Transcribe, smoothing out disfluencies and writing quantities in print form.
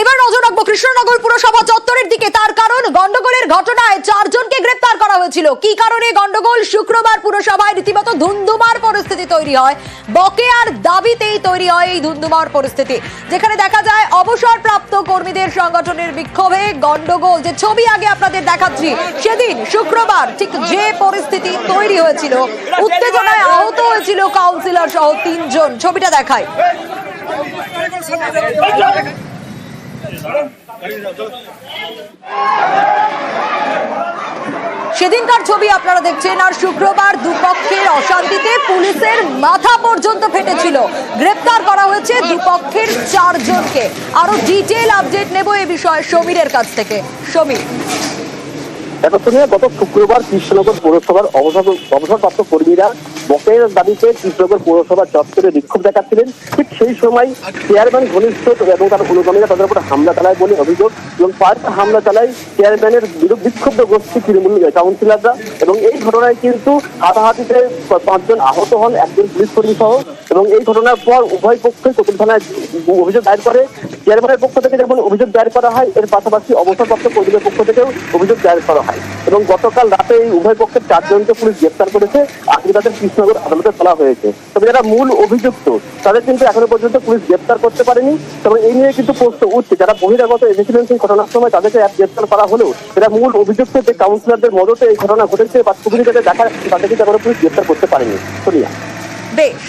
এবার নজর রাখবো কৃষ্ণনগর পুরসভা চত্বরের দিকে। তার কারণ, গন্ডগোলের ঘটনায় 4 জনকে গ্রেপ্তার করা হয়েছিল। কি কারণে গন্ডগোল? শুক্রবার পুরসভায় রীতিমতো ধুন্ধুমার পরিস্থিতি তৈরি হয়। বকেয়ার দাবিতেই তৈরি হয় এই ধুন্ধুমার পরিস্থিতি, যেখানে দেখা যায় অবসরপ্রাপ্ত কর্মীদের সংগঠনের বিক্ষোভে গন্ডগোল। যে ছবি আগে আপনাদের দেখাচ্ছি, সেদিন শুক্রবার ঠিক যে পরিস্থিতি তৈরি হয়েছিল, উত্তেজনায় আহত হয়েছিল কাউন্সিলর সহ 3 জন। ছবিটা দেখায়। সেদিনকার ছবি আপনারা দেখছেন। আর শুক্রবার দুপক্ষের অশান্তিতে পুলিশের মাথা পর্যন্ত ফেটেছিল। গ্রেপ্তার করা হয়েছে দুপক্ষের 4 জনকে। আরো ডিটেইল আপডেট নেব এই বিষয়ে সমীরের কাছ থেকে। সমীর, গত শুক্রবার কৃষ্ণনগর পৌরসভার অবসরপ্রাপ্ত কর্মীরা বকেয়ার দাবিতে কৃষ্ণনগর পৌরসভা চত্বরে বিক্ষোভ দেখাচ্ছিলেন। ঠিক সেই সময় চেয়ারম্যান ঘনিষ্ঠ এবং তার অনুগামীরা তাদের উপর হামলা চালায় বলে অভিযোগ, এবং পাল্টা হামলা চালায় চেয়ারম্যানের বিক্ষুব্ধ গোষ্ঠী তৃণমূল কাউন্সিলররা। এবং এই ঘটনায় কিন্তু হাতাহাতিতে 5 জন আহত হন, 1 জন পুলিশ কর্মী সহ। এবং এই ঘটনার পর উভয় পক্ষই কোতোয়ালি থানায় অভিযোগ দায়ের করে। চেয়ারম্যানের পক্ষ থেকে যেমন অভিযোগ দায়ের করা হয়, এর পাশাপাশি অবসরপ্রাপ্ত কর্মীদের পক্ষ থেকেও অভিযোগ দায়ের করা হয়। এবং গতকাল রাতে এই উভয় পক্ষের 4 জনকে পুলিশ গ্রেপ্তার করেছে। আজকে তাদের কৃষ্ণনগর আদালতে তোলা হয়েছে। তবে যারা মূল অভিযুক্ত তাদের কিন্তু এখনো পর্যন্ত পুলিশ গ্রেপ্তার করতে পারেনি। তবে এই নিয়ে কিন্তু প্রশ্ন উঠছে, যারা বহিরাগত এসেছিলেন সেই ঘটনার সময় তাদেরকে গ্রেপ্তার করা হলেও যারা মূল অভিযুক্ত, যে কাউন্সিলরদের মদতে এই ঘটনা ঘটেছে বা ছবি যাতে দেখা যাচ্ছে, তাদের কিন্তু এখনো পুলিশ গ্রেপ্তার করতে পারেনি। সোনিয়া, বেশ।